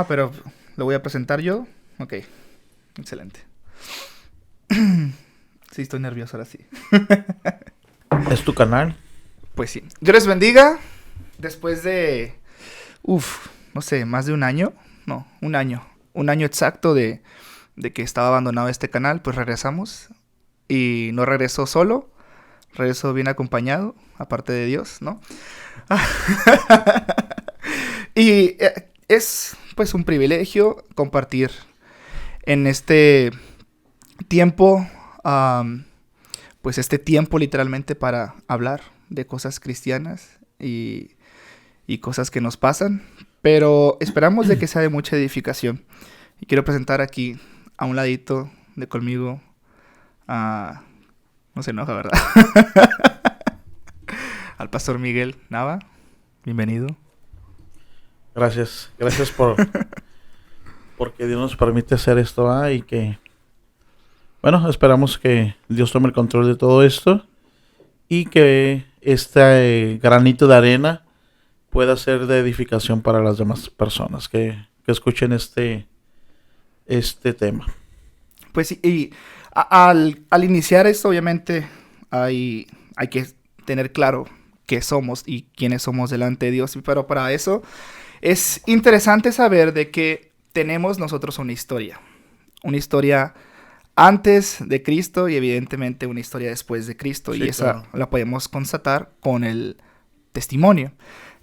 Pero lo voy a presentar yo. Ok, excelente. Sí, estoy nervioso ahora sí. Es tu canal. Pues sí. Dios les bendiga. Después de, no sé, más de un año. No, un año. Un año exacto de que estaba abandonado este canal, pues regresamos. Y no regresó solo. Regresó bien acompañado, aparte de Dios, ¿no? Y es pues un privilegio compartir en este tiempo, pues este tiempo literalmente para hablar de cosas cristianas y cosas que nos pasan, pero esperamos de que sea de mucha edificación. Y quiero presentar aquí a un ladito de conmigo a... No se enoja, ¿verdad? Al pastor Miguel Nava. Bienvenido. Gracias. Gracias porque Dios nos permite hacer esto, y que, bueno, esperamos que Dios tome el control de todo esto y que este granito de arena pueda ser de edificación para las demás personas que escuchen este tema. Pues sí, y al iniciar esto, obviamente, hay que tener claro qué somos y quiénes somos delante de Dios. Pero para eso es interesante saber de que tenemos nosotros una historia. Una historia antes de Cristo y evidentemente una historia después de Cristo. Sí, Y esa claro. la podemos constatar con el testimonio.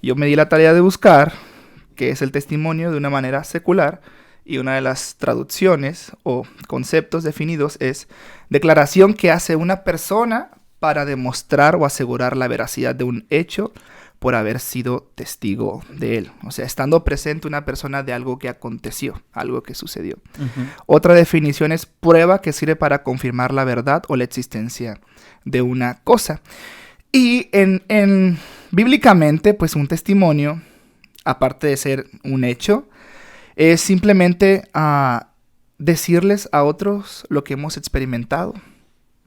Yo me di la tarea de buscar qué es el testimonio de una manera secular. Y una de las traducciones o conceptos definidos es declaración que hace una persona para demostrar o asegurar la veracidad de un hecho por haber sido testigo de él. O sea, estando presente una persona de algo que aconteció, algo que sucedió. Ujú. Otra definición es prueba que sirve para confirmar la verdad o la existencia de una cosa. Y bíblicamente, pues un testimonio, aparte de ser un hecho, es simplemente decirles a otros lo que hemos experimentado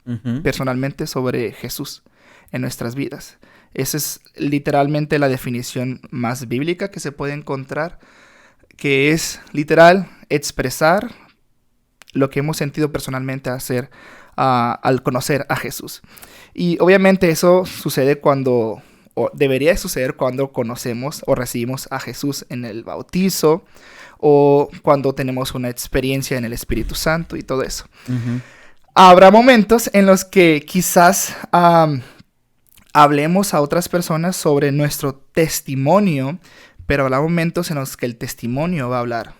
Ujú. personalmente sobre Jesús en nuestras vidas. Esa es literalmente la definición más bíblica que se puede encontrar, que es literal expresar lo que hemos sentido personalmente al conocer a Jesús. Y obviamente eso sucede o debería suceder cuando conocemos o recibimos a Jesús en el bautizo, o cuando tenemos una experiencia en el Espíritu Santo y todo eso. Ujú. Habrá momentos en los que quizás hablemos a otras personas sobre nuestro testimonio, pero habrá momentos en los que el testimonio va a hablar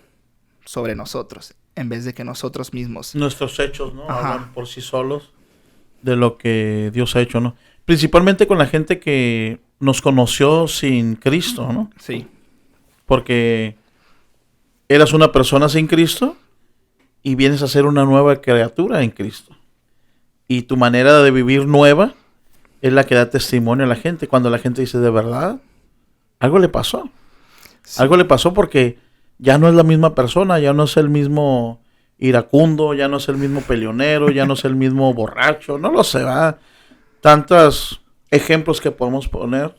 sobre nosotros, en vez de que nosotros mismos. Nuestros hechos, ¿no? Ajá. Hablan por sí solos de lo que Dios ha hecho, ¿no? Principalmente con la gente que nos conoció sin Cristo, ¿no? Sí. Porque eras una persona sin Cristo y vienes a ser una nueva criatura en Cristo. Y tu manera de vivir nueva es la que da testimonio a la gente. Cuando la gente dice, de verdad, algo le pasó. Sí. Algo le pasó porque ya no es la misma persona, ya no es el mismo iracundo, ya no es el mismo peleonero, ya no es el mismo borracho, no lo sé, ¿verdad? Tantos ejemplos que podemos poner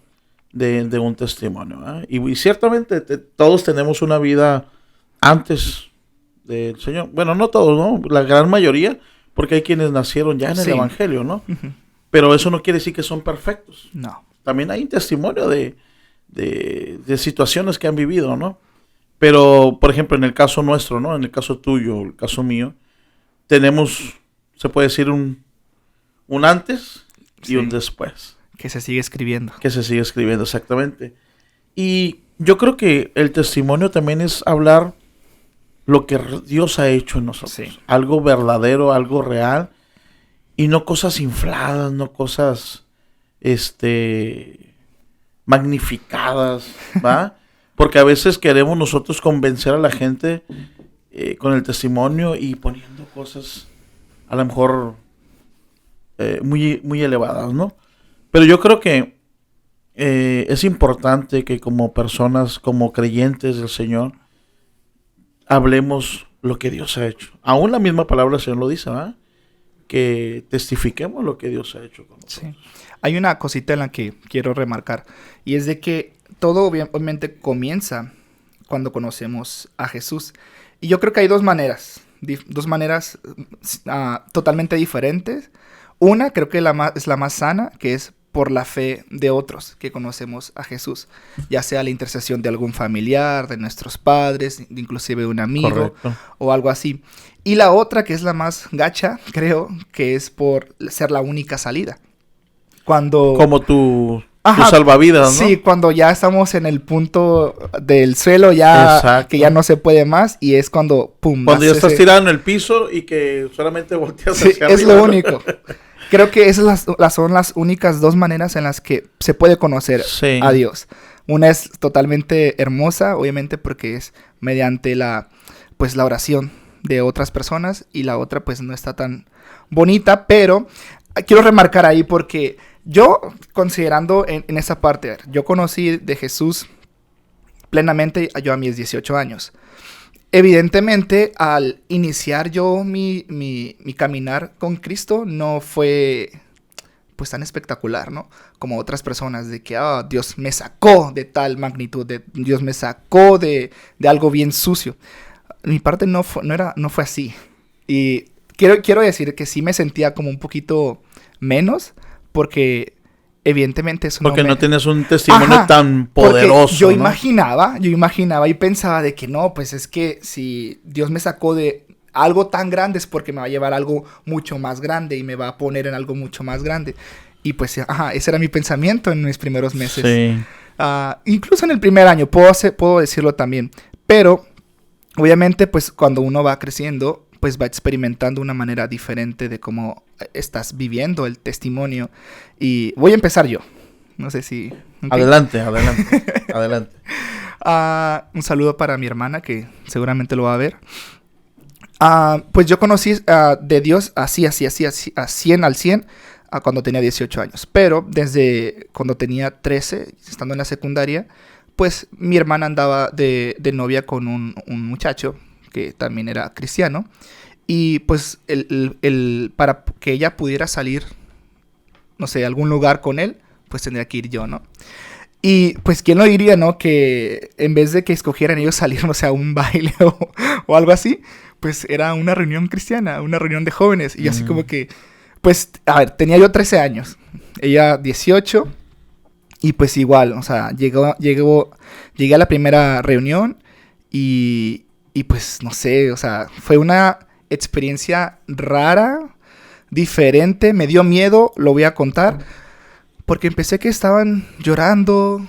de un testimonio, ¿verdad? Y ciertamente todos tenemos una vida antes del Señor. Bueno, no todos, ¿no? La gran mayoría, porque hay quienes nacieron ya en el Sí. Evangelio, ¿no? Ujú. Pero eso no quiere decir que son perfectos. No. También hay un testimonio de situaciones que han vivido, ¿no? Pero, por ejemplo, en el caso nuestro, ¿no? En el caso tuyo, el caso mío, tenemos, se puede decir, un antes y un Sí. después, Que se sigue escribiendo. que se sigue escribiendo exactamente. Y yo creo que el testimonio también es hablar lo que Dios ha hecho en nosotros. Sí. Algo verdadero, algo real, y no cosas infladas, no cosas, magnificadas, ¿va? Porque a veces queremos nosotros convencer a la gente con el testimonio y poniendo cosas a lo mejor muy, muy elevadas, ¿no? Pero yo creo que es importante que como personas, como creyentes del Señor, hablemos lo que Dios ha hecho. Aún la misma palabra del Señor lo dice, ¿verdad? Que testifiquemos lo que Dios ha hecho con Sí. nosotros. Hay una cosita en la que quiero remarcar, y es de que todo obviamente comienza cuando conocemos a Jesús. Y yo creo que hay dos maneras totalmente diferentes. Una, creo que es la más sana, que es por la fe de otros que conocemos a Jesús, ya sea la intercesión de algún familiar, de nuestros padres, inclusive un amigo. Correcto. O algo así. Y la otra, que es la más gacha, creo, que es por ser la única salida. Como tu salvavidas, ¿no? Sí, cuando ya estamos en el punto del suelo, ya exacto, que ya no se puede más, y es cuando, pum. Cuando ya estás tirado en el piso y que solamente volteas hacia arriba. Es lo único. Creo que esas son las únicas dos maneras en las que se puede conocer a Dios. Una es totalmente hermosa, obviamente, porque es mediante la oración de otras personas, y la otra pues no está tan bonita, pero quiero remarcar ahí porque yo, considerando en esa parte, yo conocí de Jesús plenamente yo a mis 18 años. Evidentemente, al iniciar yo mi caminar con Cristo, no fue pues tan espectacular, ¿no? Como otras personas, de que Dios me sacó de tal magnitud, Dios me sacó de algo bien sucio. Mi parte no fue así. Y quiero decir que sí me sentía como un poquito menos, porque evidentemente eso porque no tienes un testimonio tan poderoso. Yo imaginaba y pensaba de que no, pues es que si Dios me sacó de algo tan grande es porque me va a llevar a algo mucho más grande y me va a poner en algo mucho más grande. Y pues, ese era mi pensamiento en mis primeros meses. Sí. Incluso en el primer año, puedo decirlo también. Pero, obviamente, pues cuando uno va creciendo, pues va experimentando una manera diferente de cómo estás viviendo el testimonio. Y voy a empezar yo. No sé si... Okay. Adelante. Un saludo para mi hermana, que seguramente lo va a ver. Pues yo conocí de Dios así, a 100 al 100, cuando tenía 18 años. Pero desde cuando tenía 13, estando en la secundaria, pues mi hermana andaba de novia con un muchacho que también era cristiano, y pues para que ella pudiera salir, no sé, a algún lugar con él, pues tendría que ir yo, ¿no? Y pues quién lo diría, ¿no? Que en vez de que escogieran ellos salir, no sé, a un baile o algo así, pues era una reunión cristiana, una reunión de jóvenes, y así como que, pues, a ver, tenía yo 13 años, ella 18, y pues igual, o sea, llegué a la primera reunión, y pues, no sé, o sea, fue una experiencia rara, diferente, me dio miedo, lo voy a contar, porque empecé que estaban llorando,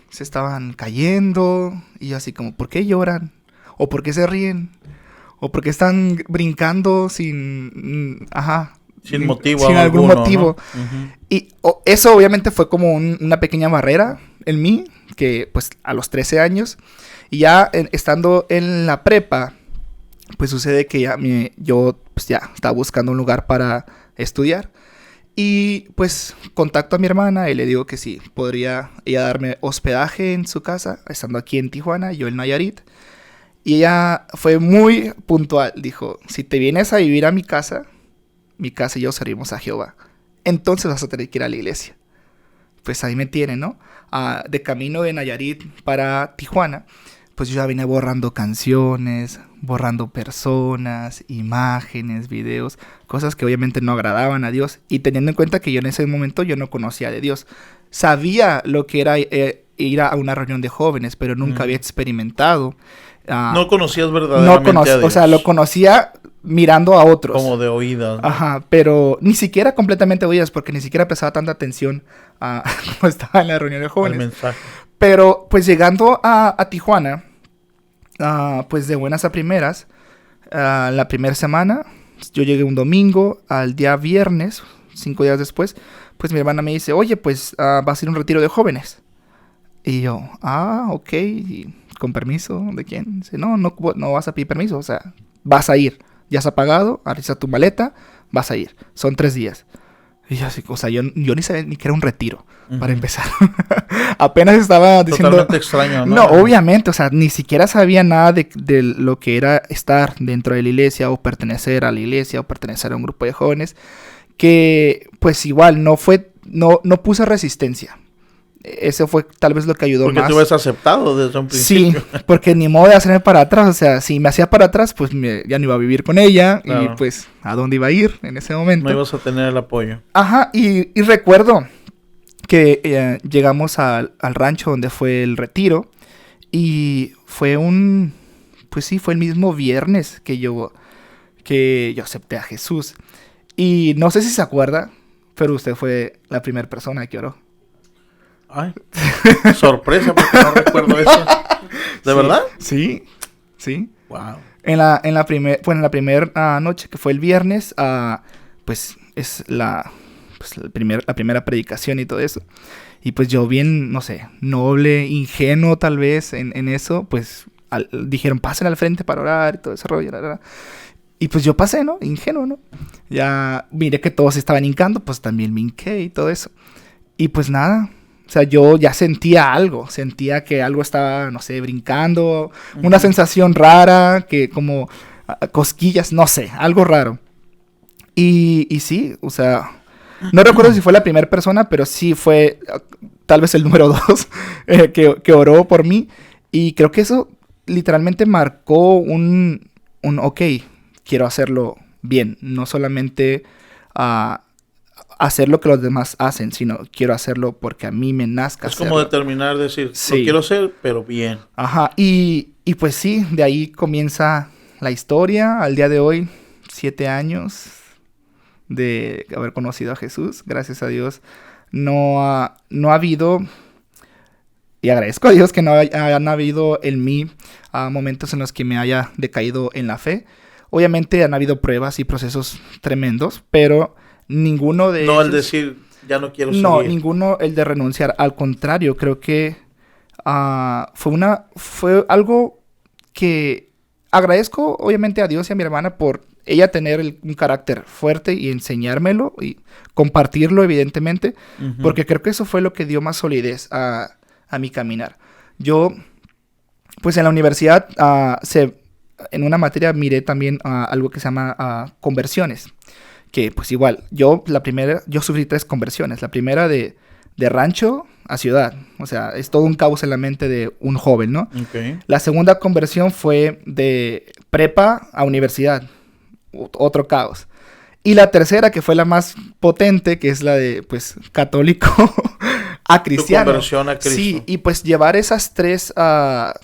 se estaban cayendo, y yo así como, ¿por qué lloran? ¿O por qué se ríen? ¿O por qué están brincando sin motivo? Sin algún motivo. ¿No? Uh-huh. Y eso obviamente fue como una pequeña barrera en mí, que pues a los 13 años... Y ya estando en la prepa, pues sucede que yo pues ya estaba buscando un lugar para estudiar. Y pues contacto a mi hermana y le digo que sí, podría ella darme hospedaje en su casa, estando aquí en Tijuana, yo en Nayarit. Y ella fue muy puntual, dijo, si te vienes a vivir a mi casa y yo servimos a Jehová. Entonces vas a tener que ir a la iglesia. Pues ahí me tienen, ¿no? De camino de Nayarit para Tijuana. Pues yo ya vine borrando canciones, borrando personas, imágenes, videos, cosas que obviamente no agradaban a Dios. Y teniendo en cuenta que yo en ese momento yo no conocía de Dios. Sabía lo que era ir a una reunión de jóvenes, pero nunca había experimentado. No conocías verdaderamente a Dios. O sea, lo conocía mirando a otros. Como de oídas, ¿no? Ajá, pero ni siquiera completamente oídas, porque ni siquiera prestaba tanta atención como estaba en la reunión de jóvenes. El mensaje. Pero pues llegando a Tijuana... pues de buenas a primeras, la primera semana, yo llegué un domingo, al día viernes, 5 días después, pues mi hermana me dice, oye, pues vas a ir a un retiro de jóvenes. Y yo, ok, ¿y con permiso? ¿De quién? Dice, no vas a pedir permiso, o sea, vas a ir, ya se ha pagado, realiza tu maleta, vas a ir, son 3 días. Y yo así, o sea, yo ni sabía ni que era un retiro, para empezar. Apenas estaba diciendo... Totalmente extraño, ¿no? No, obviamente, o sea, ni siquiera sabía nada de lo que era estar dentro de la iglesia, o pertenecer a la iglesia, o pertenecer a un grupo de jóvenes, que pues igual no puse resistencia. Eso fue tal vez lo que ayudó Porque más. tú hubieras aceptado desde un Sí, principio. porque ni modo de hacerme para atrás. O sea, si me hacía para atrás, pues ya no iba a vivir con ella. Claro. Y pues, ¿a dónde iba a ir en ese momento? No ibas a tener el apoyo. Ajá, y recuerdo que llegamos al rancho donde fue el retiro. Y fue pues sí, fue el mismo viernes que yo acepté a Jesús. Y no sé si se acuerda, pero usted fue la primera persona que oró. Ay, sorpresa, porque no recuerdo eso. ¿De Sí, verdad? Sí, sí. Wow. En la primera noche, que fue el viernes, pues es la primera predicación y todo eso. Y pues yo bien, no sé, noble, ingenuo tal vez en eso, pues dijeron, pasen al frente para orar y todo ese rollo. Y pues yo pasé, ¿no? Ingenuo, ¿no? Ya miré que todos estaban hincando, pues también me hinqué y todo eso. Y pues nada, o sea, yo ya sentía que algo estaba, no sé, brincando, una sensación rara, que como cosquillas, no sé, algo raro. Y sí, o sea, no recuerdo si fue la primera persona, pero sí fue tal vez el número 2 que oró por mí. Y creo que eso literalmente marcó ok, quiero hacerlo bien, no solamente hacer lo que los demás hacen, sino quiero hacerlo porque a mí me nazca Es hacerlo. como determinar, decir, Sí. lo quiero hacer, pero bien. Ajá, y pues sí, de ahí comienza la historia. Al día de hoy, 7 años de haber conocido a Jesús, gracias a Dios. No ha habido, y agradezco a Dios que no hayan habido en mí momentos en los que me haya decaído en la fe. Obviamente han habido pruebas y procesos tremendos, pero ninguno de No ellos... el decir, ya no quiero No, seguir. ninguno el de renunciar. Al contrario, creo que fue algo que agradezco obviamente a Dios y a mi hermana por ella tener un carácter fuerte y enseñármelo y compartirlo evidentemente, Ujú. porque creo que eso fue lo que dio más solidez a mi caminar. Yo, pues en la universidad, en una materia miré también algo que se llama conversiones, que pues igual, yo sufrí 3 conversiones. La primera de rancho a ciudad, o sea, es todo un caos en la mente de un joven, ¿no? Ok. La segunda conversión fue de prepa a universidad, otro caos. Y la tercera, que fue la más potente, que es la de, pues, católico a cristiano. Tu conversión a Cristo. Sí, y pues llevar esas 3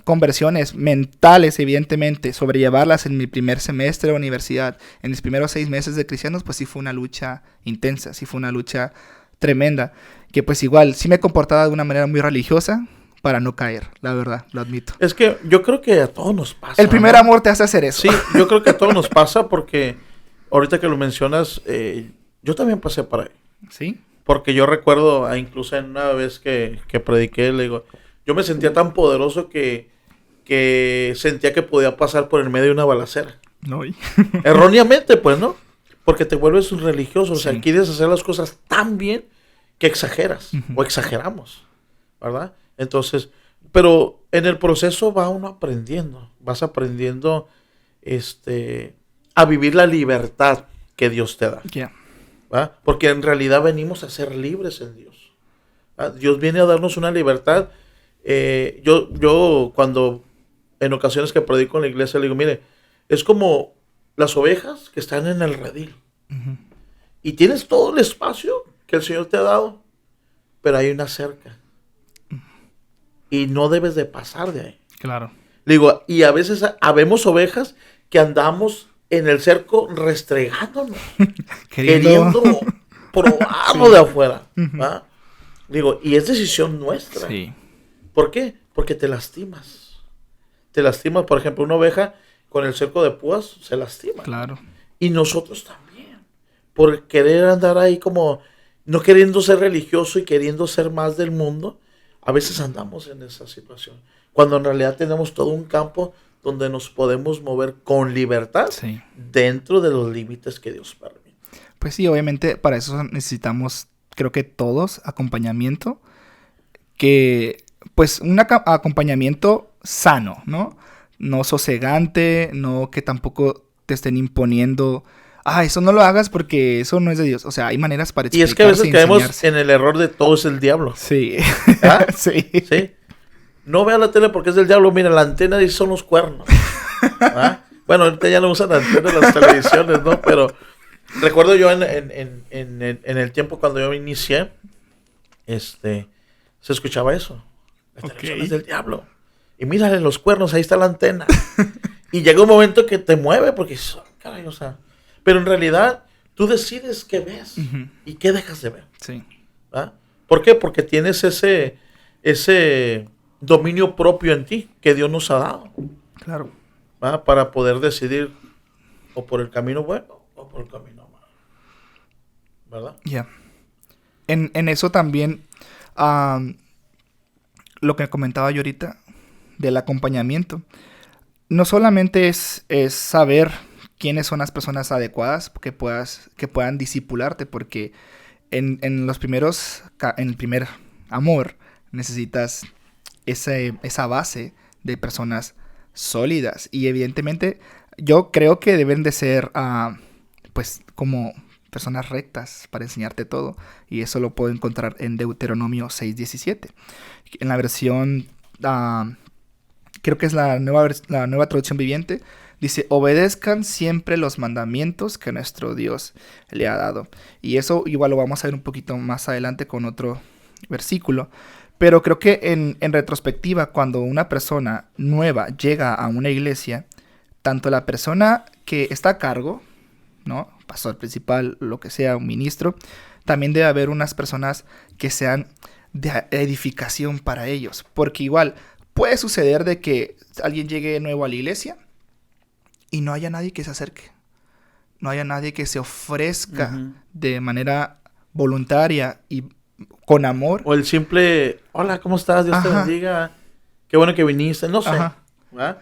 conversiones mentales, evidentemente, sobrellevarlas en mi primer semestre de universidad, en mis primeros 6 meses de cristianos, pues sí fue una lucha intensa, sí fue una lucha tremenda, que pues igual sí me comportaba de una manera muy religiosa para no caer, la verdad, lo admito. Es que yo creo que a todos nos pasa. El primer ¿no? amor te hace hacer eso. Sí, yo creo que a todos nos pasa porque ahorita que lo mencionas, yo también pasé por ahí. ¿Sí? Porque yo recuerdo, incluso en una vez que prediqué, le digo, yo me sentía tan poderoso que sentía que podía pasar por el medio de una balacera. No. Erróneamente, pues, ¿no? Porque te vuelves un religioso, o sea, Sí. quieres hacer las cosas tan bien que exageras, Ujú. o exageramos, ¿verdad? Entonces, pero en el proceso va uno aprendiendo, vas aprendiendo a vivir la libertad que Dios te da, Ya. ¿verdad? Porque en realidad venimos a ser libres en Dios, ¿verdad? Dios viene a darnos una libertad. Yo cuando en ocasiones que predico en la iglesia le digo, mire, es como las ovejas que están en el redil. Ujú. Y tienes todo el espacio que el Señor te ha dado, pero hay una cerca. Y no debes de pasar de ahí. Claro. Le digo, y a veces habemos ovejas que andamos en el cerco restregándonos, queriendo probarlo de afuera. ¿Va? Digo, y es decisión nuestra. Sí. ¿Por qué? Porque te lastimas. Te lastimas, por ejemplo, una oveja con el cerco de púas se lastima. Claro. Y nosotros también. Por querer andar ahí como no queriendo ser religioso y queriendo ser más del mundo, a veces andamos en esa situación. Cuando en realidad tenemos todo un campo donde nos podemos mover con libertad Sí. dentro de los límites que Dios permite. Pues sí, obviamente para eso necesitamos, creo que todos, acompañamiento. Pues un acompañamiento sano, ¿no? No sosegante, no que tampoco te estén imponiendo eso no lo hagas porque eso no es de Dios. O sea, hay maneras para Y explicarse es que a veces caemos enseñarse. en el error de todo es el diablo. Sí. ¿Ah? Sí. Sí. No vea la tele porque es del diablo. Mira, la antena dice son los cuernos. ¿Ah? Bueno, ahorita ya no usan antena en las televisiones, ¿no? Pero recuerdo yo en el tiempo cuando yo inicié, se escuchaba eso. La televisión es del diablo. Y mírale los cuernos, ahí está la antena. Y llega un momento que te mueve porque, caray, o sea. Pero en realidad, tú decides qué ves y qué dejas de ver. Sí. ¿Ah? ¿Por qué? Porque tienes ese dominio propio en ti que Dios nos ha dado. Claro. ¿Ah? Para poder decidir o por el camino bueno o por el camino malo. ¿Verdad? Ya. En eso también, lo que comentaba yo ahorita del acompañamiento, no solamente es saber quiénes son las personas adecuadas que puedan discipularte, porque en el primer amor necesitas esa base de personas sólidas, y evidentemente yo creo que deben de ser pues como personas rectas para enseñarte todo, y eso lo puedo encontrar en Deuteronomio 6:17 en la versión creo que es la nueva traducción viviente. Dice: obedezcan siempre los mandamientos que nuestro Dios le ha dado. Y eso igual lo vamos a ver un poquito más adelante con otro versículo. Pero creo que en retrospectiva, cuando una persona nueva llega a una iglesia, tanto la persona que está a cargo, ¿no? Pastor principal, lo que sea, un ministro, también debe haber unas personas que sean de edificación para ellos. Porque igual puede suceder de que alguien llegue nuevo a la iglesia y no haya nadie que se acerque. No haya nadie que se ofrezca de manera voluntaria y con amor. O el simple, hola, ¿cómo estás? Dios te bendiga. Qué bueno que viniste. No sé. ¿Verdad?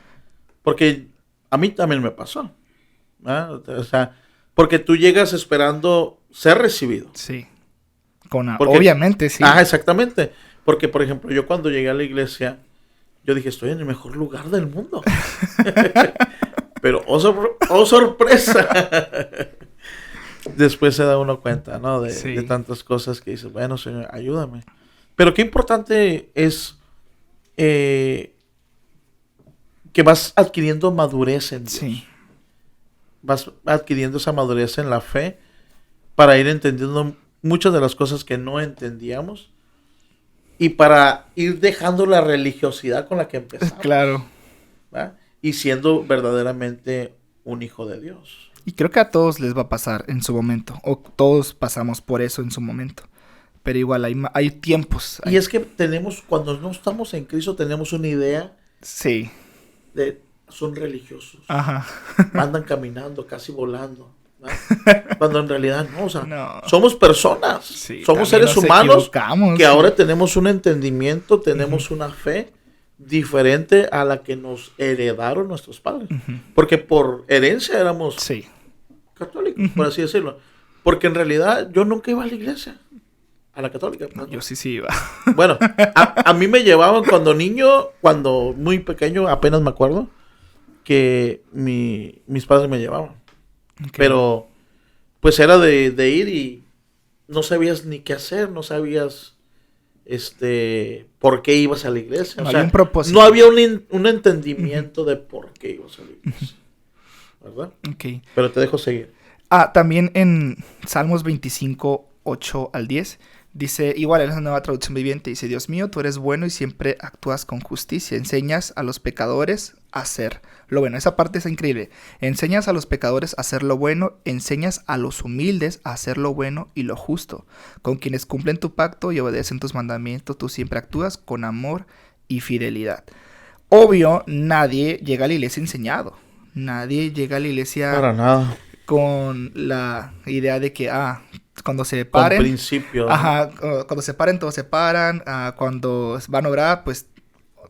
Porque a mí también me pasó. ¿Verdad? O sea, porque tú llegas esperando ser recibido. Sí. Obviamente, sí. Exactamente. Porque, por ejemplo, yo cuando llegué a la iglesia, yo dije, estoy en el mejor lugar del mundo. Pero, oh sorpresa. Después se da uno cuenta, ¿no? De tantas cosas que dices, bueno, Señor, ayúdame. Pero qué importante es que vas adquiriendo madurez en Dios. Sí. Vas adquiriendo esa madurez en la fe para ir entendiendo muchas de las cosas que no entendíamos y para ir dejando la religiosidad con la que empezamos. Claro. ¿Va? Y siendo verdaderamente un hijo de Dios. Y creo que a todos les va a pasar en su momento, o todos pasamos por eso en su momento. Pero igual hay tiempos. Y es que cuando no estamos en Cristo, tenemos una idea. Sí. Son religiosos. Ajá. Andan caminando, casi volando. ¿No? Cuando en realidad no, o sea, somos personas. Sí, somos seres humanos que ahora tenemos un entendimiento, tenemos una fe diferente a la que nos heredaron nuestros padres. Porque por herencia éramos católicos, por así decirlo. Porque en realidad yo nunca iba a la iglesia. A la católica. No, yo sí iba. Bueno, a mí me llevaban cuando niño, cuando muy pequeño, apenas me acuerdo, que mis padres me llevaban. Okay. Pero pues era de ir y no sabías ni qué hacer, no sabías por qué ibas a la iglesia. No, o sea, un propósito. No había un entendimiento de por qué ibas a la iglesia. ¿Verdad? Okay. Pero te dejo seguir. También en Salmos 25, 8 al 10, dice, igual en la nueva traducción viviente, dice: Dios mío, tú eres bueno y siempre actúas con justicia. Enseñas a los pecadores a hacer lo bueno. Esa parte es increíble. Enseñas a los pecadores a hacer lo bueno, enseñas a los humildes a hacer lo bueno y lo justo. Con quienes cumplen tu pacto y obedecen tus mandamientos, tú siempre actúas con amor y fidelidad. Obvio, nadie llega a la iglesia enseñado. Nadie llega a la iglesia para nada con la idea de que cuando se paren, con principio, cuando se paren todos se paran, cuando van a orar, pues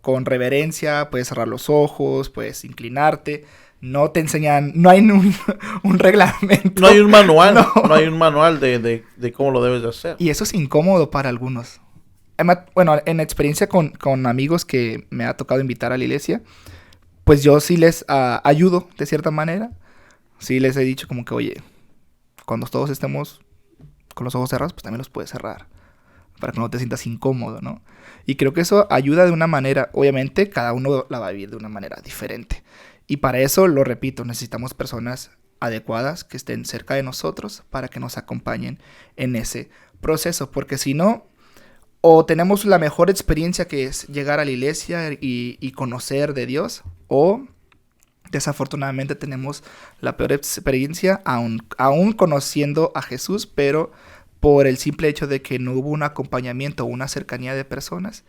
con reverencia, puedes cerrar los ojos, puedes inclinarte. No te enseñan, no hay un reglamento. No hay un manual, no hay un manual de cómo lo debes de hacer. Y eso es incómodo para algunos. Bueno, en experiencia con amigos que me ha tocado invitar a la iglesia, pues yo sí les ayudo de cierta manera. Sí les he dicho como que, oye, Cuando todos estemos con los ojos cerrados, pues también los puedes cerrar, para que no te sientas incómodo, ¿no? Y creo que eso ayuda de una manera, obviamente cada uno la va a vivir de una manera diferente. Y para eso, lo repito, necesitamos personas adecuadas que estén cerca de nosotros para que nos acompañen en ese proceso, porque si no, o tenemos la mejor experiencia, que es llegar a la iglesia y conocer de Dios, o desafortunadamente tenemos la peor experiencia aún conociendo a Jesús, pero por el simple hecho de que no hubo un acompañamiento o una cercanía de personas,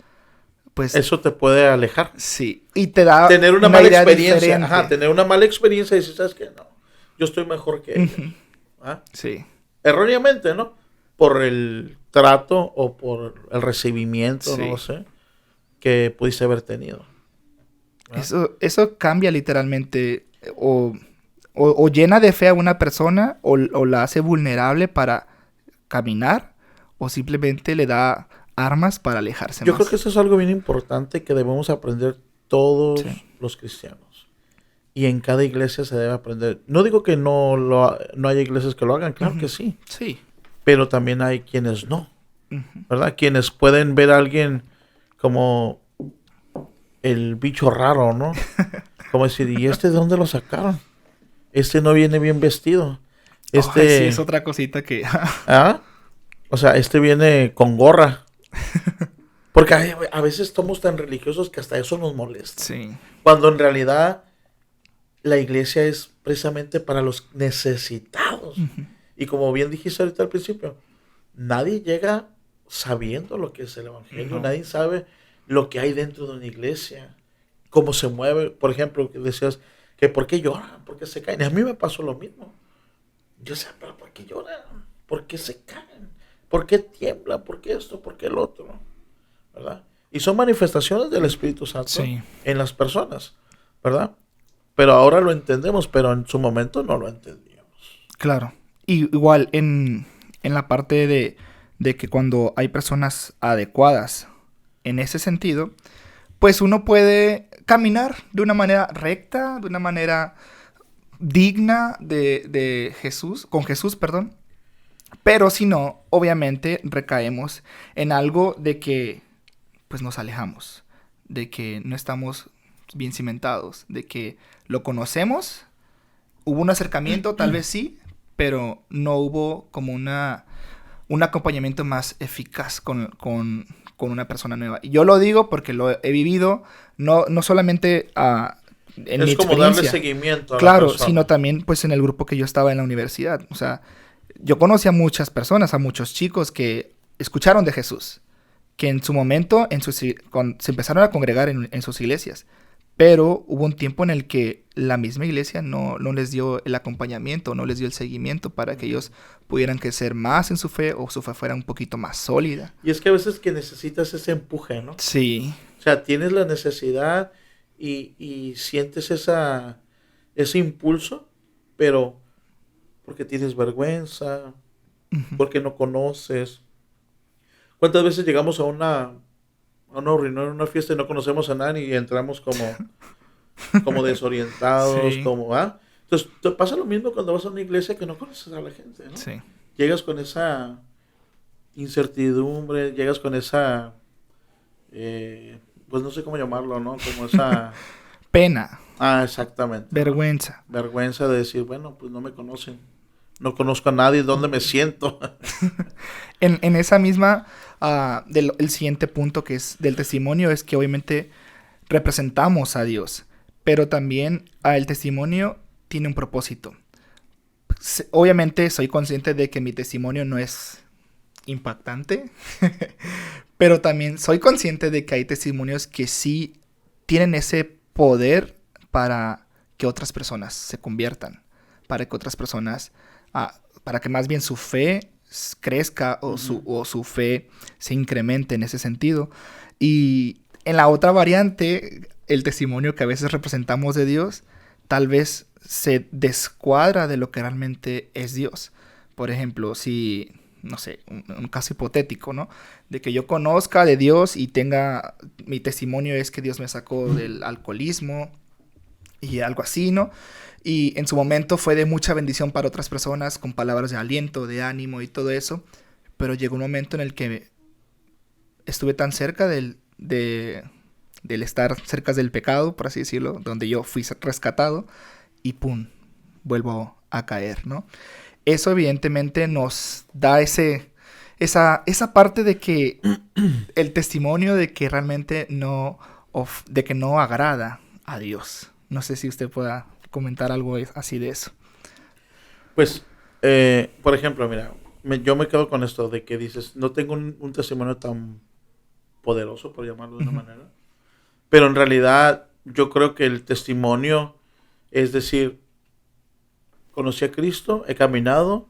pues Eso te puede alejar. sí, y te da Tener una una mala idea experiencia. diferente. Ajá, tener una mala experiencia y decir, ¿sabes qué? No, yo estoy mejor que ella. Ujú. ¿Ah? Sí, Erróneamente, ¿no? Por el trato o por el recibimiento, Sí. no lo sé, que pudiste haber tenido. ¿Ah? eso cambia literalmente, o llena de fe a una persona, o la hace vulnerable para caminar, o simplemente le da armas para alejarse Yo más. creo que eso es algo bien importante que debemos aprender todos Sí. los cristianos. Y en cada iglesia se debe aprender. No digo que no haya iglesias que lo hagan, claro que sí. Sí. Pero también hay quienes no, Ujú. ¿verdad? Quienes pueden ver a alguien como el bicho raro, ¿no? Como decir, ¿y este de dónde lo sacaron? Este no viene bien vestido. Ay, Este, sí, es otra cosita que... ¿ah? O sea, este viene con gorra. Porque a veces somos tan religiosos que hasta eso nos molesta. Sí. Cuando en realidad la iglesia es precisamente para los necesitados. Y como bien dijiste ahorita al principio, nadie llega sabiendo lo que es el evangelio. No. Nadie sabe lo que hay dentro de una iglesia. Cómo se mueve. Por ejemplo, que decías que por qué lloran, por qué se caen. Y a mí me pasó lo mismo. Yo sé, pero ¿por qué lloran? ¿Por qué se caen? ¿Por qué tiemblan? ¿Por qué esto? ¿Por qué el otro? ¿Verdad? Y son manifestaciones del Espíritu Santo Sí. en las personas, ¿verdad? Pero ahora lo entendemos, pero en su momento no lo entendíamos. Claro. Y igual en la parte de que cuando hay personas adecuadas en ese sentido, pues uno puede caminar de una manera recta, de una manera digna de Jesús, con Jesús, perdón. Pero si no, obviamente recaemos en algo de que pues nos alejamos, de que no estamos bien cimentados, de que lo conocemos, hubo un acercamiento, tal vez sí, pero no hubo como un acompañamiento más eficaz con una persona nueva. Y yo lo digo porque lo he vivido, no solamente en mi Es como darle experiencia, seguimiento a la claro, persona. sino también pues en el grupo que yo estaba en la universidad. O sea, yo conocí a muchas personas, a muchos chicos que escucharon de Jesús, que en su momento se empezaron a congregar en sus iglesias, pero hubo un tiempo en el que la misma iglesia no les dio el acompañamiento, no les dio el seguimiento para que ellos pudieran crecer más en su fe, o su fe fuera un poquito más sólida. Y es que a veces que necesitas ese empuje, ¿no? Sí, O sea, tienes la necesidad y sientes ese impulso, pero porque tienes vergüenza, porque no conoces. ¿Cuántas veces llegamos a una reunión, a una fiesta y no conocemos a nadie y entramos como desorientados, Sí. Entonces, te pasa lo mismo cuando vas a una iglesia que no conoces a la gente, ¿no? sí, Llegas con esa incertidumbre, llegas con esa, pues no sé cómo llamarlo, ¿no? Como esa, pena, exactamente, ¿no? vergüenza. Vergüenza de decir, bueno, pues no me conocen, no conozco a nadie, ¿dónde me siento? En esa misma, el siguiente punto que es del testimonio, es que obviamente representamos a Dios, pero también el testimonio tiene un propósito. Obviamente soy consciente de que mi testimonio no es impactante, pero también soy consciente de que hay testimonios que sí tienen ese poder para que otras personas se conviertan, para que otras personas, para que más bien su fe crezca, o su fe se incremente en ese sentido. Y en la otra variante, el testimonio que a veces representamos de Dios, tal vez se descuadra de lo que realmente es Dios. Por ejemplo, si, no sé, un caso hipotético, ¿no? De que yo conozca de Dios y mi testimonio es que Dios me sacó del alcoholismo y algo así, ¿no? Y en su momento fue de mucha bendición para otras personas, con palabras de aliento, de ánimo y todo eso. Pero llegó un momento en el que estuve tan cerca del estar cerca del pecado, por así decirlo, donde yo fui rescatado y ¡pum! Vuelvo a caer, ¿no? Eso evidentemente nos da esa parte de que el testimonio de que realmente de que no agrada a Dios. No sé si usted pueda comentar algo así de eso. Pues, por ejemplo, mira, yo me quedo con esto de que dices, no tengo un testimonio tan poderoso, por llamarlo de una manera, pero en realidad yo creo que el testimonio es decir, conocí a Cristo, he caminado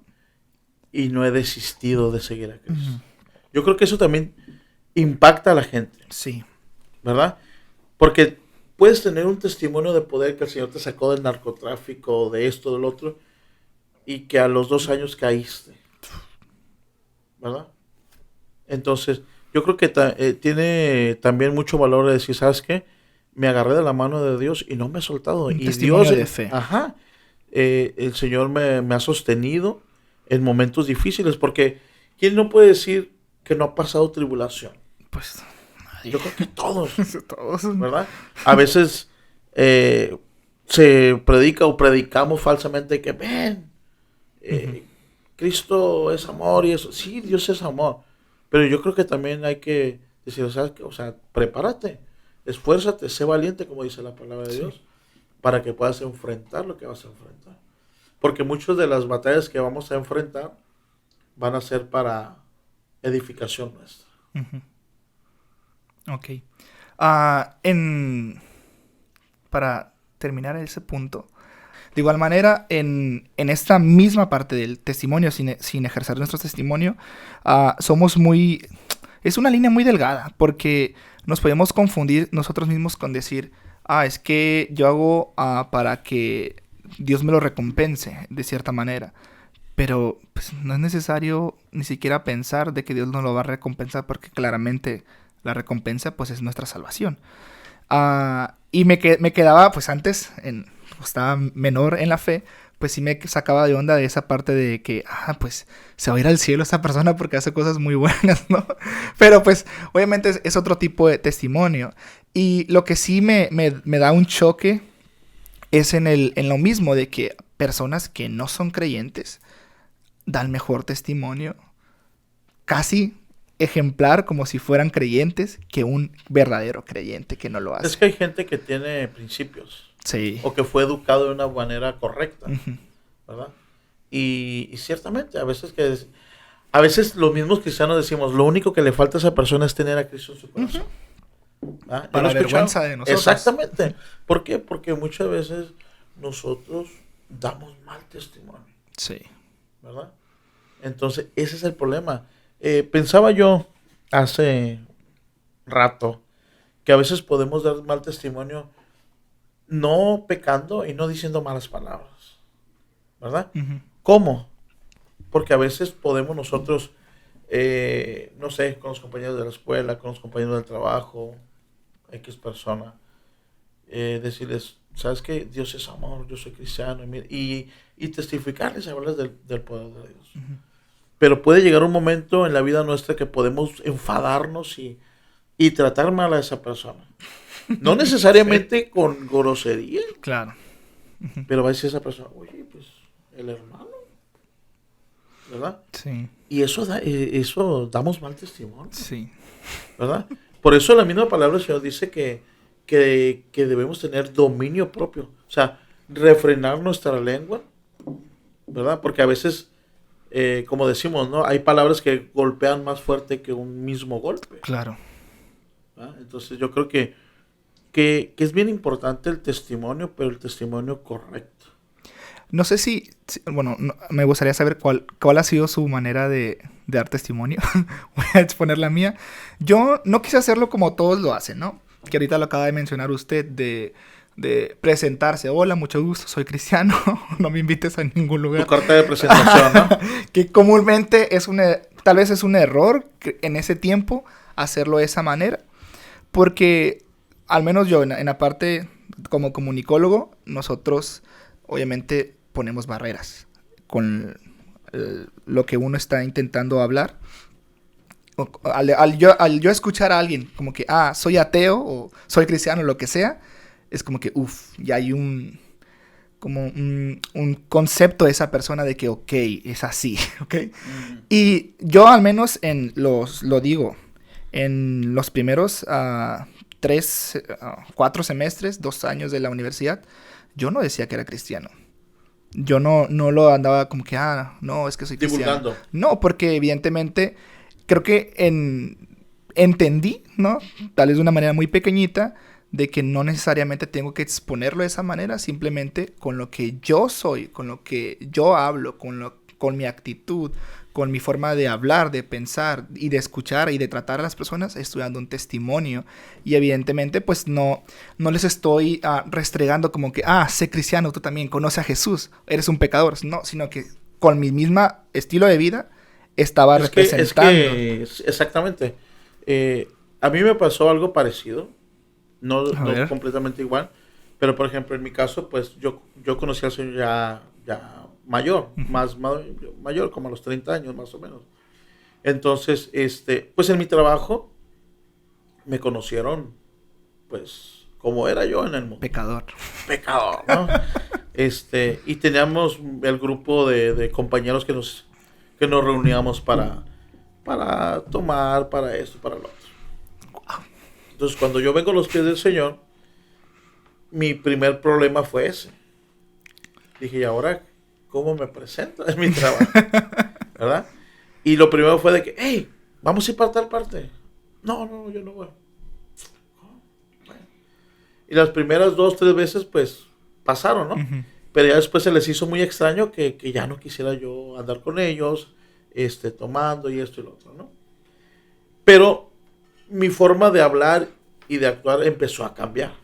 y no he desistido de seguir a Cristo. Yo creo que eso también impacta a la gente. Sí. ¿Verdad? Porque puedes tener un testimonio de poder que el Señor te sacó del narcotráfico, de esto, del otro, y que a los 2 años caíste. ¿Verdad? Entonces, yo creo que tiene también mucho valor de decir, ¿sabes qué? Me agarré de la mano de Dios y no me he soltado. Un y testimonio Dios, de fe. Ajá. El Señor me ha sostenido en momentos difíciles, porque ¿quién no puede decir que no ha pasado tribulación? Pues nadie. Yo creo que todos. Todos. ¿Verdad? A veces se predica o predicamos falsamente que ven, Cristo es amor y eso. Sí, Dios es amor. Pero yo creo que también hay que decir, ¿sabes qué? O sea, prepárate, esfuérzate, sé valiente, como dice la palabra de Dios, para que puedas enfrentar lo que vas a enfrentar. Porque muchas de las batallas que vamos a enfrentar van a ser para edificación nuestra. Ok. Para terminar ese punto, de igual manera, en esta misma parte del testimonio, sin ejercer nuestro testimonio, somos es una línea muy delgada, porque nos podemos confundir nosotros mismos con decir, es que yo hago para que Dios me lo recompense, de cierta manera. Pero pues, no es necesario ni siquiera pensar de que Dios nos lo va a recompensar, porque claramente la recompensa pues es nuestra salvación. Y me quedaba, pues antes, estaba menor en la fe, pues sí me sacaba de onda de esa parte de que, pues se va a ir al cielo esa persona porque hace cosas muy buenas, ¿no? Pero pues obviamente es otro tipo de testimonio. Y lo que sí me da un choque es en lo mismo de que personas que no son creyentes dan mejor testimonio, casi ejemplar, como si fueran creyentes, que un verdadero creyente que no lo hace. Es que hay gente que tiene principios. Sí. O que fue educado de una manera correcta. ¿Verdad? Y ciertamente, a veces los mismos cristianos decimos, lo único que le falta a esa persona es tener a Cristo en su corazón. Para vergüenza de nosotros. Exactamente. ¿Por qué? Porque muchas veces nosotros damos mal testimonio. Sí. ¿Verdad? Entonces, ese es el problema. Pensaba yo hace rato que a veces podemos dar mal testimonio no pecando y no diciendo malas palabras. ¿Verdad? ¿Cómo? Porque a veces podemos nosotros, no sé, con los compañeros de la escuela, con los compañeros del trabajo, X persona, decirles, ¿sabes qué? Dios es amor, yo soy cristiano, y testificarles, hablarles del poder de Dios. Pero puede llegar un momento en la vida nuestra que podemos enfadarnos y tratar mal a esa persona. No necesariamente con grosería. Claro. Pero va a decir esa persona, oye, pues, el hermano. ¿Verdad? Sí. Y eso damos mal testimonio. Sí. ¿Verdad? Por eso la misma palabra del Señor dice que debemos tener dominio propio. O sea, refrenar nuestra lengua. ¿Verdad? Porque a veces, como decimos, ¿no? Hay palabras que golpean más fuerte que un mismo golpe. Claro. ¿Verdad? Entonces yo creo que es bien importante el testimonio, pero el testimonio correcto. No sé me gustaría saber cuál ha sido su manera de dar testimonio. Voy a exponer la mía. Yo no quise hacerlo como todos lo hacen, ¿no? Que ahorita lo acaba de mencionar usted, de presentarse. Hola, mucho gusto, soy cristiano. No me invites a ningún lugar. Tu carta de presentación, ¿no? Que comúnmente tal vez es un error en ese tiempo hacerlo de esa manera. Porque, al menos yo, en la parte como comunicólogo, nosotros obviamente ponemos barreras con lo que uno está intentando hablar. Al yo escuchar a alguien como que, soy ateo o soy cristiano, lo que sea, es como que, ya hay un concepto de esa persona de que, ok, es así, ok. Y yo al menos lo digo, en los primeros 4 semestres, 2 años de la universidad, yo no decía que era cristiano. Yo no lo andaba como que, no, es que soy cristiano. Divulgando. No, porque evidentemente creo que entendí, ¿no? Tal vez de una manera muy pequeñita, de que no necesariamente tengo que exponerlo de esa manera, simplemente con lo que yo soy, con lo que yo hablo, con mi actitud, con mi forma de hablar, de pensar y de escuchar y de tratar a las personas, estoy dando un testimonio. Y evidentemente, pues no les estoy restregando como que, sé cristiano, tú también, conoce a Jesús, eres un pecador. No, sino que con mi misma estilo de vida estaba representando. Exactamente. A mí me pasó algo parecido. No completamente igual, pero por ejemplo en mi caso, pues yo conocí al Señor ya mayor, mayor, como a los 30 años más o menos. Entonces, pues en mi trabajo me conocieron, pues, como era yo en el mundo. Pecador, ¿no? Y teníamos el grupo de compañeros que nos reuníamos para tomar, para esto, para lo otro. Entonces, cuando yo vengo a los pies del Señor, mi primer problema fue ese. Dije, ¿y ahora cómo me presento en mi trabajo? ¿Verdad? Y lo primero fue de que, hey, vamos a ir para tal parte. No, yo no voy. Bueno. Y las primeras 2, 3 veces, pues, pasaron, ¿no? Uh-huh. Pero ya después se les hizo muy extraño que ya no quisiera yo andar con ellos, tomando y esto y lo otro, ¿no? Pero mi forma de hablar y de actuar empezó a cambiar,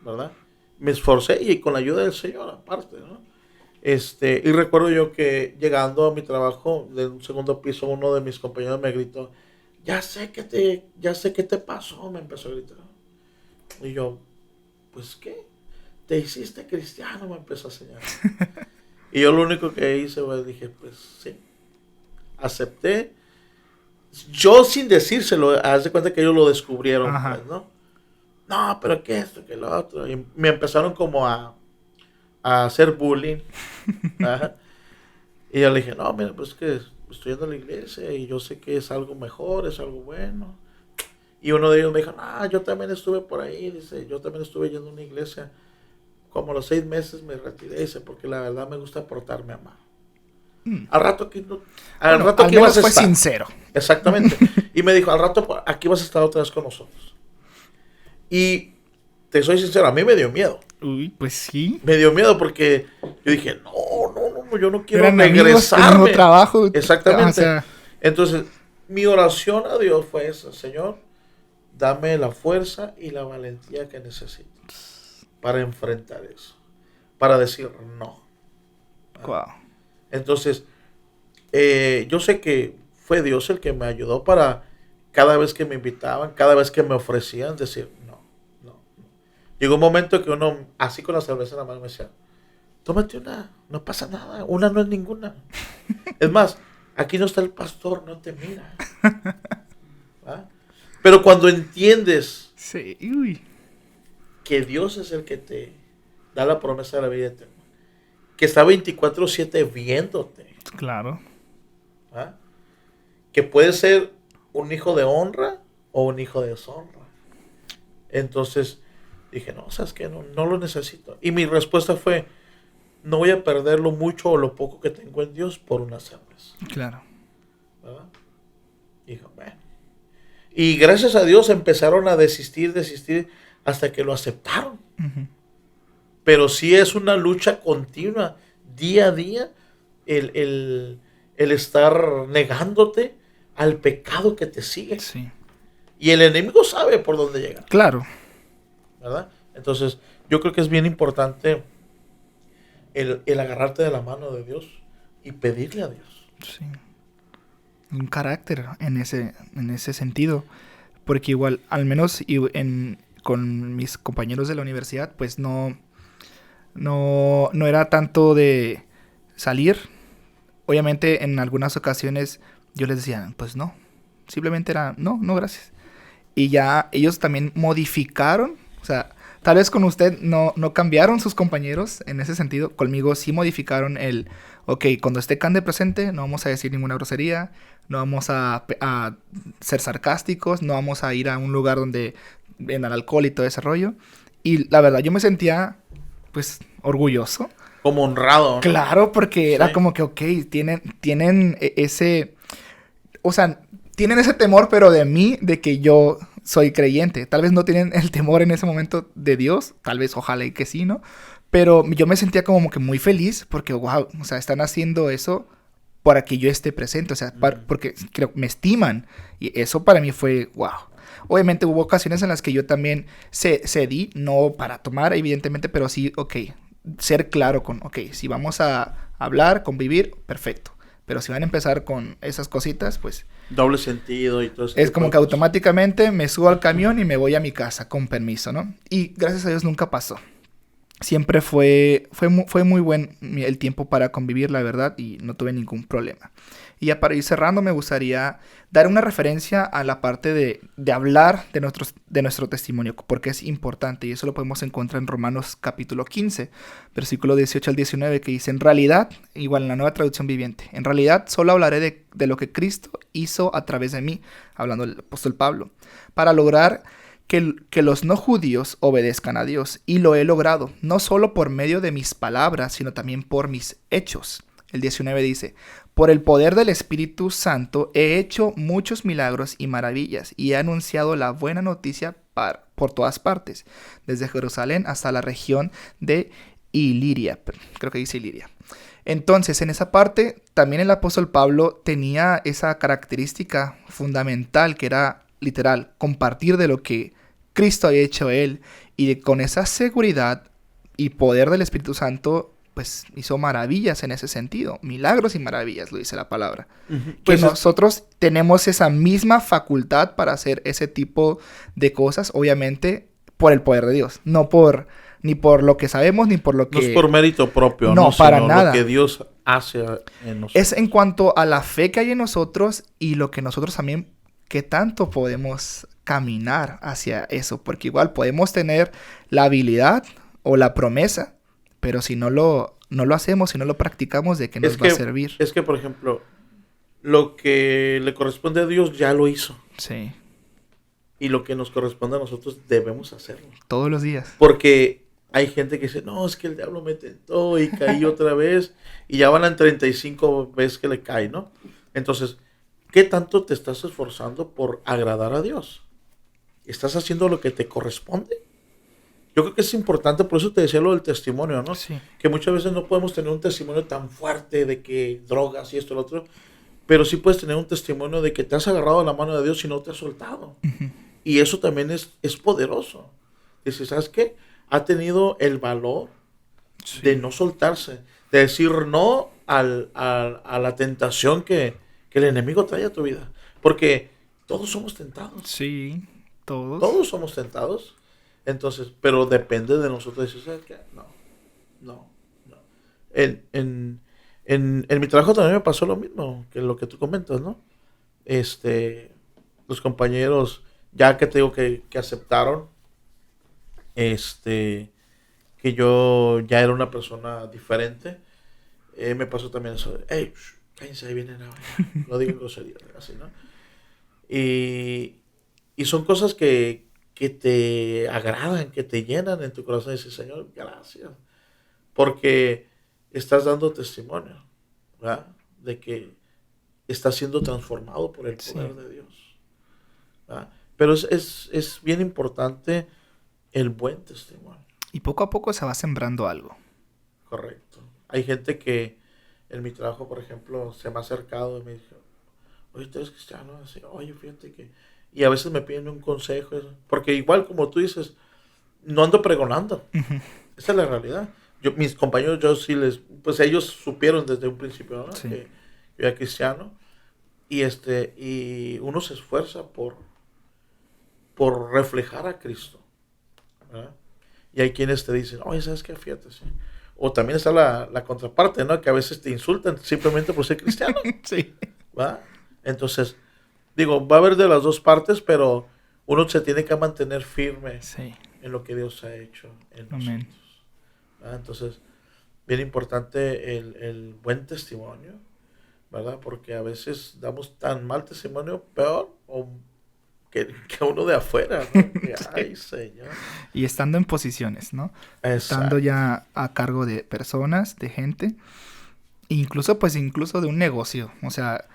¿verdad? Me esforcé y con la ayuda del Señor aparte, ¿no? Y recuerdo yo que llegando a mi trabajo de un segundo piso, uno de mis compañeros me gritó, ya sé qué te pasó, me empezó a gritar. Y yo, pues, ¿qué? Te hiciste cristiano, me empezó a señalar. Y yo lo único que hice, pues, dije, pues, sí, acepté. Yo sin decírselo, haz de cuenta que ellos lo descubrieron, pues, ¿no? No, pero que esto, que lo otro. Y me empezaron como a hacer bullying. Y yo le dije, no, mira, pues que estoy yendo a la iglesia y yo sé que es algo mejor, es algo bueno. Y uno de ellos me dijo, yo también estuve por ahí, dice, yo también estuve yendo a una iglesia. Como a los 6 meses me retiré, dice, porque la verdad me gusta portarme a mano. Al rato aquí al rato aquí vas a estar. Fue sincero. Exactamente. Y me dijo, al rato aquí vas a estar otra vez con nosotros. Y te soy sincero, a mí me dio miedo. Uy, pues sí. Me dio miedo porque yo dije, no, yo no quiero regresarme. Trabajo. Exactamente. O sea, entonces, mi oración a Dios fue esa, Señor, dame la fuerza y la valentía que necesito para enfrentar eso, para decir no. Wow. Entonces, yo sé que fue Dios el que me ayudó para cada vez que me invitaban, cada vez que me ofrecían, decir no. Llegó un momento que uno, así con la cerveza en la mano, me decía, tómate una, no pasa nada, una no es ninguna. Es más, aquí no está el pastor, no te mira. ¿Ah? Pero cuando entiendes que Dios es el que te da la promesa de la vida eterna, que está 24/7 viéndote. Claro. ¿Ah? Que puede ser un hijo de honra o un hijo de deshonra. Entonces dije, no, ¿sabes qué? No lo necesito. Y mi respuesta fue, no voy a perder lo mucho o lo poco que tengo en Dios por una cerveza. Claro. ¿Verdad? Dijo, bueno. Y gracias a Dios empezaron a desistir, hasta que lo aceptaron. Uh-huh. Pero sí es una lucha continua, día a día, el estar negándote al pecado que te sigue. Sí. Y el enemigo sabe por dónde llegar. Claro. ¿Verdad? Entonces, yo creo que es bien importante el agarrarte de la mano de Dios y pedirle a Dios. Sí. Un carácter en ese sentido. Porque igual, al menos con mis compañeros de la universidad, pues no era tanto de salir. Obviamente en algunas ocasiones yo les decía, pues no, simplemente era, no, no, gracias. Y ya ellos también modificaron, o sea, tal vez con usted no cambiaron sus compañeros en ese sentido, conmigo sí modificaron ok, cuando esté Cande presente no vamos a decir ninguna grosería, no vamos a ser sarcásticos, no vamos a ir a un lugar donde en el alcohol y todo ese rollo. Y la verdad yo me sentía pues orgulloso. Como honrado, ¿no? Claro, porque era Sí. como que, ok, tienen ese, o sea, tienen ese temor, pero de mí, de que yo soy creyente. Tal vez no tienen el temor en ese momento de Dios, tal vez, ojalá y que sí, ¿no? Pero yo me sentía como que muy feliz porque, wow, o sea, están haciendo eso para que yo esté presente, o sea, porque creo me estiman. Y eso para mí fue, wow. Obviamente hubo ocasiones en las que yo también cedí, no para tomar, evidentemente, pero sí, ok, ser claro con, ok, si vamos a hablar, convivir, perfecto. Pero si van a empezar con esas cositas, pues Doble sentido y todo eso. es como que automáticamente me subo al camión y me voy a mi casa, con permiso, ¿no? Y gracias a Dios nunca pasó. Siempre fue muy buen el tiempo para convivir, la verdad, y no tuve ningún problema. Y ya para ir cerrando, me gustaría dar una referencia a la parte de hablar de nuestro testimonio, porque es importante, y eso lo podemos encontrar en Romanos capítulo 15, versículo 18 al 19, que dice, en realidad, igual en la Nueva Traducción Viviente, en realidad solo hablaré de lo que Cristo hizo a través de mí, hablando el apóstol Pablo, para lograr que los no judíos obedezcan a Dios. Y lo he logrado, no solo por medio de mis palabras, sino también por mis hechos. El 19 dice, por el poder del Espíritu Santo he hecho muchos milagros y maravillas y he anunciado la buena noticia por todas partes, desde Jerusalén hasta la región de Iliria. Creo que dice Iliria. Entonces, en esa parte, también el apóstol Pablo tenía esa característica fundamental que era literal, compartir de lo que Cristo había hecho él y con esa seguridad y poder del Espíritu Santo, pues hizo maravillas en ese sentido, milagros y maravillas, lo dice la palabra. Pues que nosotros tenemos esa misma facultad para hacer ese tipo de cosas, obviamente por el poder de Dios, ni por lo que sabemos, ni por lo que... no es por mérito propio, no, para sino nada. lo que Dios hace en nosotros. Es en cuanto a la fe que hay en nosotros y lo que nosotros también, qué tanto podemos caminar hacia eso, porque igual podemos tener la habilidad o la promesa, pero si no lo hacemos, si no lo practicamos, ¿de qué nos va a servir? Es que, por ejemplo, lo que le corresponde a Dios ya lo hizo. Sí. Y lo que nos corresponde a nosotros debemos hacerlo. Todos los días. Porque hay gente que dice, no, es que el diablo me tentó y caí otra vez. Y ya van en 35 veces que le cae, ¿no? Entonces, ¿qué tanto te estás esforzando por agradar a Dios? ¿Estás haciendo lo que te corresponde? Yo creo que es importante, por eso te decía lo del testimonio, ¿no? Sí. Que muchas veces no podemos tener un testimonio tan fuerte de que drogas y esto y lo otro, pero sí puedes tener un testimonio de que te has agarrado a la mano de Dios y no te has soltado. Uh-huh. Y eso también es poderoso. Dice, ¿sabes qué? Ha tenido el valor de no soltarse, de decir no a la tentación que el enemigo trae a tu vida. Porque todos somos tentados. Sí, todos. Todos somos tentados. Entonces, pero depende de nosotros decir, ¿sabes qué? No. En mi trabajo también me pasó lo mismo que lo que tú comentas, ¿no? Los compañeros, ya que te digo que aceptaron, que yo ya era una persona diferente, me pasó también eso de, hey, cállense, ahí vienen ahora. No digan groserías, así, ¿no? Y son cosas que te agradan, que te llenan en tu corazón. Y dices, Señor, gracias. Porque estás dando testimonio, ¿verdad? De que estás siendo transformado por el poder de Dios, ¿verdad? Pero es bien importante el buen testimonio. Y poco a poco se va sembrando algo. Correcto. Hay gente que en mi trabajo, por ejemplo, se me ha acercado y me dice, oye, ¿tú eres cristiano? Así, oye, fíjate que... Y a veces me piden un consejo, porque igual como tú dices, no ando pregonando. Uh-huh. Esa es la realidad. Mis compañeros, yo sí pues ellos supieron desde un principio, ¿no? Sí. Que yo era cristiano. Y uno se esfuerza por reflejar a Cristo. ¿verdad? Y hay quienes te dicen, oye, ¿sabes qué? Fíjate, sí. O también está la contraparte, ¿no? Que a veces te insultan simplemente por ser cristiano, Sí. ¿va? Entonces, digo, va a haber de las dos partes, pero uno se tiene que mantener firme Sí. en lo que Dios ha hecho en Amén. nosotros. ¿Va? Entonces, bien importante el buen testimonio, ¿verdad? Porque a veces damos tan mal testimonio, peor, o que uno de afuera, ¿no? Que, ay, Señor. Y estando en posiciones, ¿no? Estando Exacto. ya a cargo de personas, de gente, incluso de un negocio. O sea,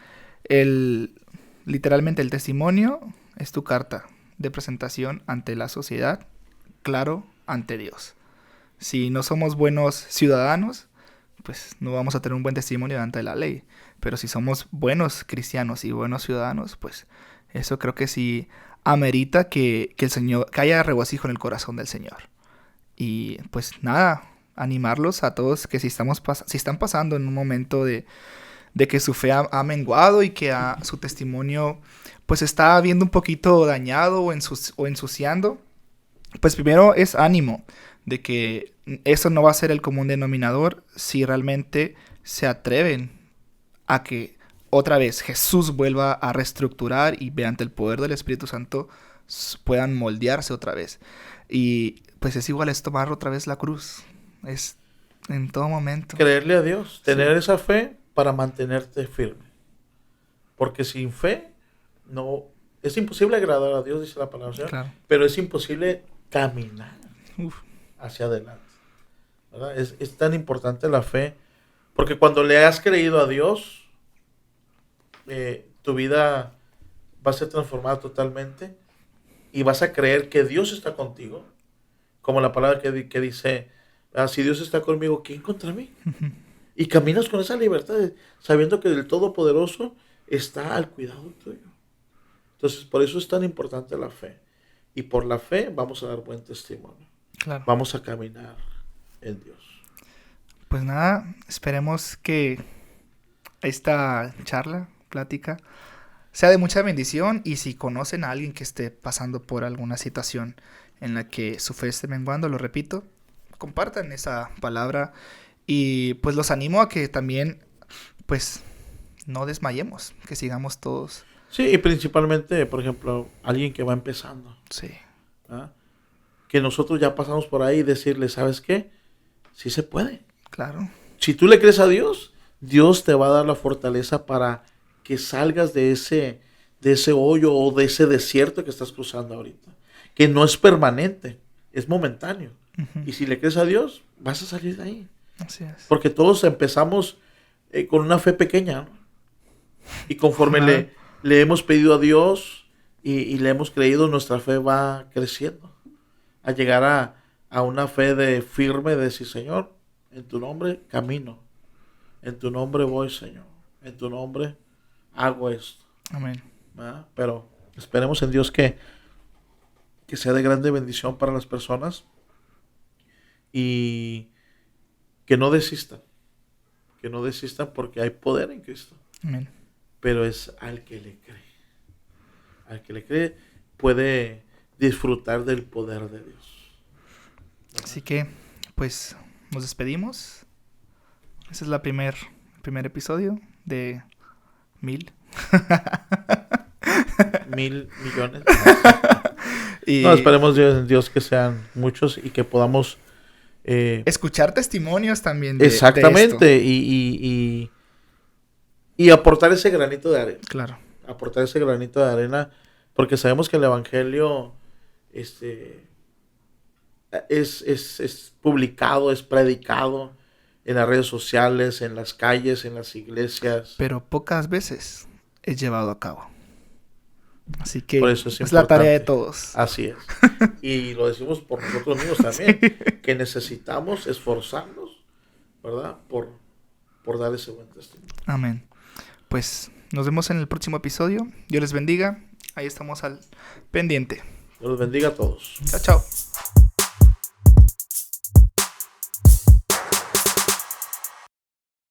literalmente el testimonio es tu carta de presentación ante la sociedad, claro, ante Dios. Si no somos buenos ciudadanos, pues no vamos a tener un buen testimonio ante la ley. Pero si somos buenos cristianos y buenos ciudadanos, pues eso creo que sí amerita que el Señor, que haya regocijo en el corazón del Señor. Y pues nada, animarlos a todos que si están pasando en un momento de que su fe ha menguado y que su testimonio pues está viendo un poquito dañado o ensuciando, pues primero es ánimo de que eso no va a ser el común denominador si realmente se atreven a que otra vez Jesús vuelva a reestructurar y mediante el poder del Espíritu Santo puedan moldearse otra vez. Y pues es igual, es tomar otra vez la cruz. Es en todo momento. Creerle a Dios, tener Sí. esa fe para mantenerte firme. Porque sin fe, no, es imposible agradar a Dios, dice la palabra del Señor, Claro. pero es imposible caminar Uf. hacia adelante, ¿verdad? Es tan importante la fe, porque cuando le has creído a Dios, tu vida va a ser transformada totalmente y vas a creer que Dios está contigo, como la palabra que dice, si Dios está conmigo, ¿quién contra mí? Y caminas con esa libertad, sabiendo que el Todopoderoso está al cuidado tuyo. Entonces, por eso es tan importante la fe. Y por la fe vamos a dar buen testimonio. Claro. Vamos a caminar en Dios. Pues nada, esperemos que esta charla, plática, sea de mucha bendición. Y si conocen a alguien que esté pasando por alguna situación en la que su fe esté menguando, lo repito, compartan esa palabra. Y pues los animo a que también, pues, no desmayemos, que sigamos todos. Sí, y principalmente, por ejemplo, alguien que va empezando. Sí. ¿Ah? Que nosotros ya pasamos por ahí y decirle, ¿sabes qué? Sí se puede. Claro. Si tú le crees a Dios, Dios te va a dar la fortaleza para que salgas de ese hoyo o de ese desierto que estás cruzando ahorita. Que no es permanente, es momentáneo. Uh-huh. Y si le crees a Dios, vas a salir de ahí. Así es. Porque todos empezamos con una fe pequeña, ¿no? Y conforme le hemos pedido a Dios y le hemos creído, nuestra fe va creciendo. A llegar a una fe de firme, de decir, Señor, en tu nombre camino. En tu nombre voy, Señor. En tu nombre hago esto. Amén. ¿Verdad? Pero esperemos en Dios que sea de grande bendición para las personas y que no desistan. Que no desistan porque hay poder en Cristo. Amén. Pero es al que le cree. Al que le cree puede disfrutar del poder de Dios. ¿Verdad? Así que, pues, nos despedimos. Ese es el primer episodio de 1000. 1,000 millones. Y No, esperemos en Dios que sean muchos y que podamos escuchar testimonios también exactamente de y aportar ese granito de arena. Claro. Aportar ese granito de arena porque sabemos que el evangelio es publicado, es predicado en las redes sociales, en las calles, en las iglesias. Pero pocas veces es llevado a cabo. Así que Por eso es la tarea de todos. Así es. Y lo decimos por nosotros mismos también, sí. Que necesitamos esforzarnos, ¿verdad? Por dar ese buen testimonio. Amén. Pues nos vemos en el próximo episodio. Dios les bendiga. Ahí estamos al pendiente. Dios los bendiga a todos. Chao, chao.